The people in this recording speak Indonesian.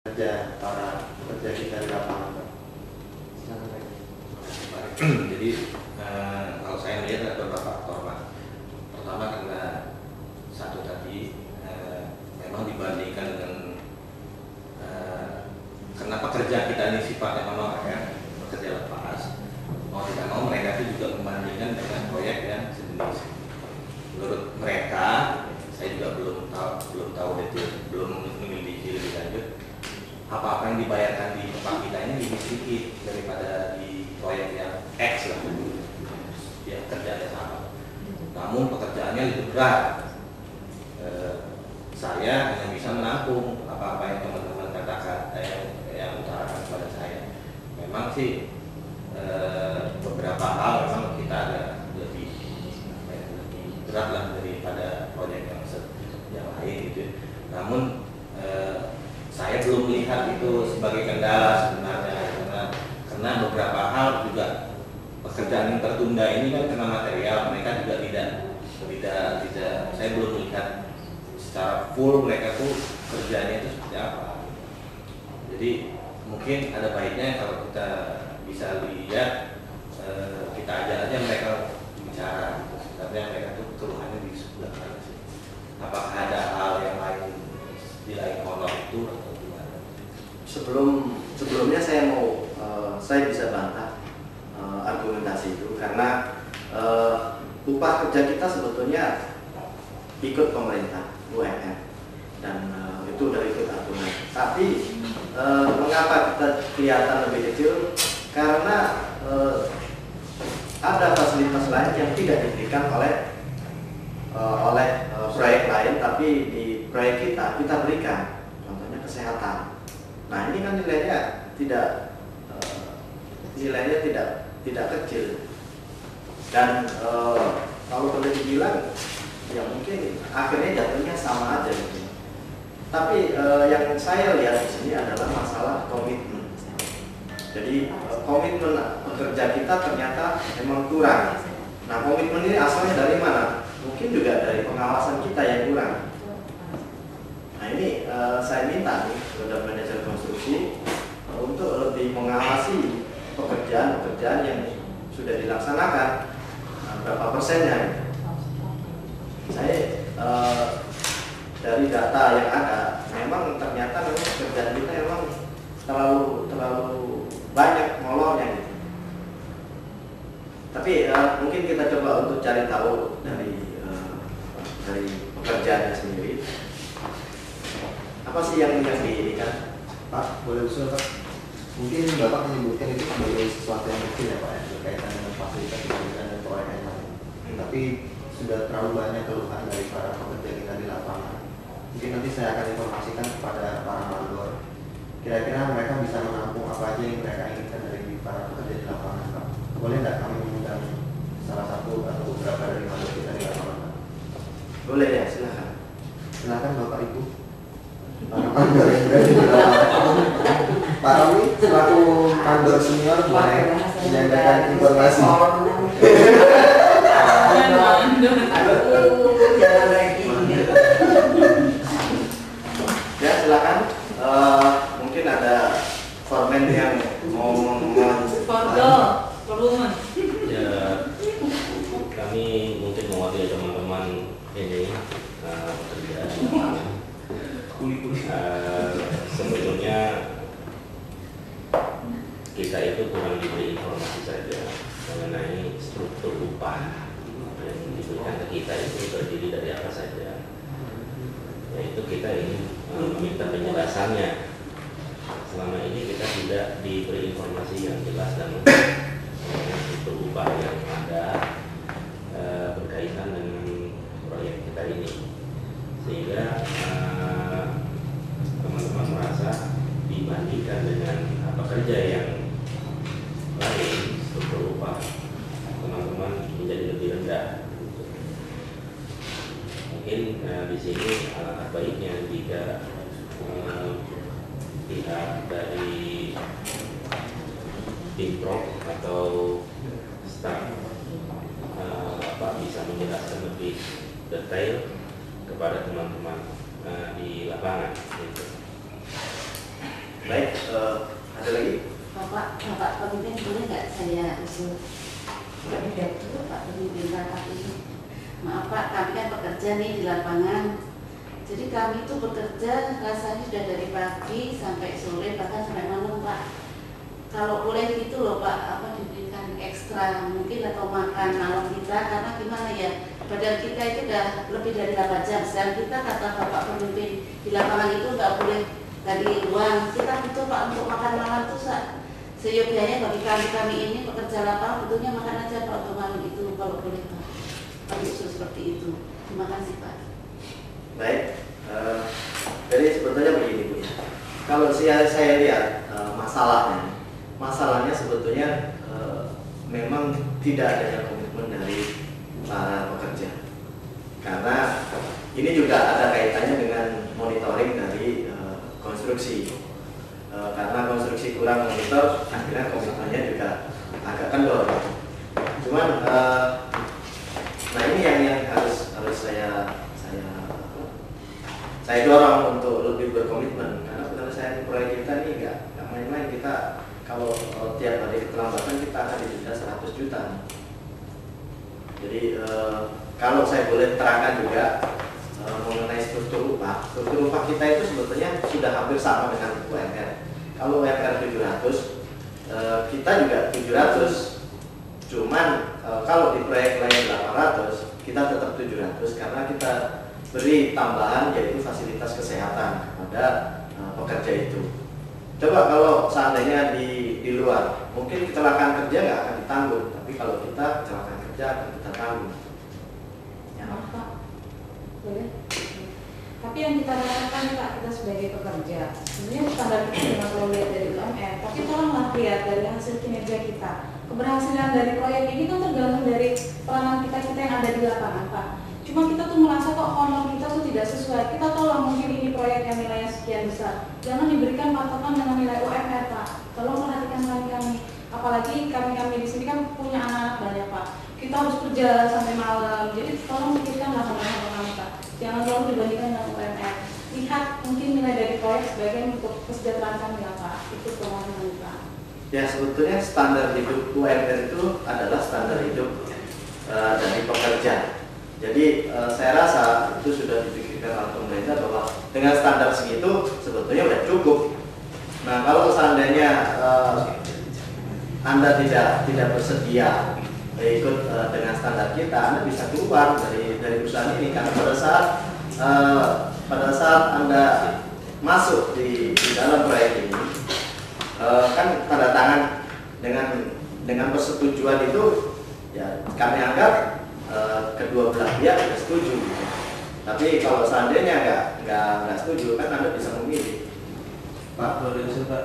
kerja para pekerja kita di lapangan, Pak? Jadi kalau saya melihat ada beberapa faktor, Pak. Pertama karena satu tadi memang dibandingkan dengan karena pekerja kita ini sifatnya memang ya pekerja lepas, mau tidak mau mereka itu juga membandingkan dengan proyek yang sejenis. Menurut mereka, saya juga belum tahu detail, belum memiliki lebih lanjut. Apa yang dibayarkan di tempat kita ini lebih sedikit daripada di proyek yang X lah, ya kerjanya sama. Namun pekerjaannya lebih berat. Saya hanya bisa menampung apa-apa yang teman-teman katakan, yang utarakan kepada saya. Memang sih beberapa hal memang kita ada lebih berat lah daripada proyek yang lain gitu. Namun saya belum melihat itu sebagai kendala sebenarnya, karena beberapa hal juga pekerjaan yang tertunda ini kan karena material, mereka juga tidak saya belum melihat secara full mereka tuh kerjanya itu seperti apa. Jadi mungkin ada baiknya kalau kita bisa lihat, kita ajak aja mereka bicara, sebenarnya mereka tuh keluhannya di sebelah mana sih, apakah ada hal yang lain di lain honor itu atau gimana? Sebelumnya saya bisa bantah argumentasi itu, karena upah kerja kita sebetulnya ikut pemerintah UMR dan itu udah ikut aturan. Tapi mengapa kita kelihatan lebih kecil? Karena ada fasilitas lain yang tidak diberikan oleh proyek lain, tapi di proyek kita berikan, contohnya kesehatan. Nah ini kan nilainya tidak kecil, dan kalau boleh dibilang ya mungkin akhirnya jatuhnya sama aja gitu. Tapi yang saya lihat di sini adalah masalah komitmen. Jadi komitmen pekerja kita ternyata memang kurang. Nah komitmen ini asalnya dari mana? Mungkin juga dari pengawasan kita yang kurang. Nah ini saya minta nih kepada manajer konstruksi untuk lebih mengawasi pekerjaan yang sudah dilaksanakan, berapa persennya. Saya dari data yang ada, memang ternyata pekerjaan kita memang terlalu banyak molornya gitu. Tapi mungkin kita coba untuk cari tahu dari pekerjaannya sendiri, apa sih yang diinginkan. Pak, boleh usul Pak? Mungkin Bapak menyebutkan itu sebagai sesuatu yang kecil ya Pak, berkaitan dengan fasilitas dan proyek yang lain. Tapi sudah terlalu banyak keluhan dari para pekerja kita di lapangan. Mungkin nanti saya akan informasikan kepada para mandor. Kira-kira mereka bisa menampung apa aja yang mereka inginkan dari para pekerja di lapangan, Pak. Boleh nggak kami mengundang salah satu atau beberapa dari mandor kita di lapangan, Pak? Boleh ya, silakan. Silakan Bapak Ibu. Para mandor yang berada di lapangan. Pak Romi selaku mandor senior boleh menyampaikan informasi. Ya silakan. Mungkin ada foreman yang mau ngomong. Ya, kami mungkin mewakili teman-teman ini bekerja di lapangan. Sebetulnya kita itu kurang diberi informasi saja mengenai struktur upah yang diberikan ke kita itu terdiri dari apa saja. Yaitu kita ingin meminta penjelasannya. Selama ini kita tidak diberi informasi yang jelas dan struktur upah yang ada berkaitan dengan proyek kita ini, sehingga teman-teman merasa dibandingkan dengan pekerja yang lain, struktur upah teman-teman menjadi lebih rendah. Mungkin di sini alangkah baiknya jika pihak dari tim prok atau staf Bapak bisa menjelaskan lebih detail kepada teman-teman di lapangan. Gitu. Baik, ada lagi? Bapak pemimpin boleh nggak saya usul? Pak pemimpin rapat ini. Maaf Pak, kami kan pekerja nih di lapangan. Jadi kami itu bekerja rasanya sudah dari pagi sampai sore bahkan sampai malam Pak. Kalau boleh gitu loh Pak, diberikan ekstra mungkin atau makan malam kita, karena gimana ya, badan kita itu udah lebih dari 8 jam. Sedang kita kata Bapak pemimpin di lapangan itu nggak boleh dari uang. Kita butuh Pak untuk makan malam tuh seyogyanya bagi kami ini pekerja lapangan butuhnya makan aja Pak untuk malam itu kalau boleh Pak. Kami usul seperti itu. Terima kasih Pak. Baik, jadi sebetulnya begini Bu ya. Kalau saya lihat masalahnya sebetulnya memang tidak adanya komitmen dari para pekerja. Karena ini juga ada kaitannya dengan monitoring dari konstruksi. Karena konstruksi kurang monitor, akhirnya komitmennya juga agak kendor. Cuman, nah ini yang harus saya dorong untuk lebih berkomitmen. Karena benar saya proyek kita ini nggak main-main. Kita kalau tiap hari keterlambatan kita akan didenda 100 juta. Jadi kalau saya boleh terangkan juga mengenai struktur upah kita itu sebetulnya sudah hampir sama dengan UMR. Kalau UMR 700, kita juga 700. Cuman kalau di proyek lain 800, kita tetap 700 karena kita beri tambahan yaitu fasilitas kesehatan kepada pekerja itu. Coba kalau seandainya di luar, mungkin kecelakaan kerja nggak akan ditanggung, tapi kalau kita kecelakaan kerja akan kita tanggung. Ya, Pak. Boleh. Tapi yang kita lakukan Pak, kita sebagai pekerja, sebenarnya standar kita cuma kalau lihat dari UMR, tapi tolonglah lihat dari hasil kinerja kita. Keberhasilan dari proyek ini kan tergantung dari peranan kita yang ada di lapangan Pak. Cuma kita tuh merasa kok honor kita tuh tidak sesuai. Kita tolong mungkin ini proyek yang nilainya sekian besar. Jangan diberikan patokan dengan nilai UMR Pak. Tolong perhatikan kami. Apalagi kami di sini kan punya anak banyak Pak. Kita harus kerja sampai malam. Jadi tolong pikirkanlah honor kami Pak. Jangan selalu dibandingkan dengan UMR. Lihat mungkin nilai dari proyek sebagai untuk kesejahteraan kami ya Pak. Itu permohonan Pak. Ya sebetulnya standar hidup UMR itu adalah standar hidup dari pekerja. Jadi saya rasa itu sudah dipikirkan oleh pemerintah bahwa dengan standar segitu sebetulnya sudah cukup. Nah kalau seandainya Anda tidak bersedia ikut dengan standar kita, Anda bisa keluar dari perusahaan ini karena pada saat Anda masuk di dalam proyek ini kan tanda tangan dengan persetujuan itu ya kami anggap kedua belah pihak sudah setuju. Tapi kalau seandainya nggak setuju kan Anda bisa memilih. Pak, boleh Pak,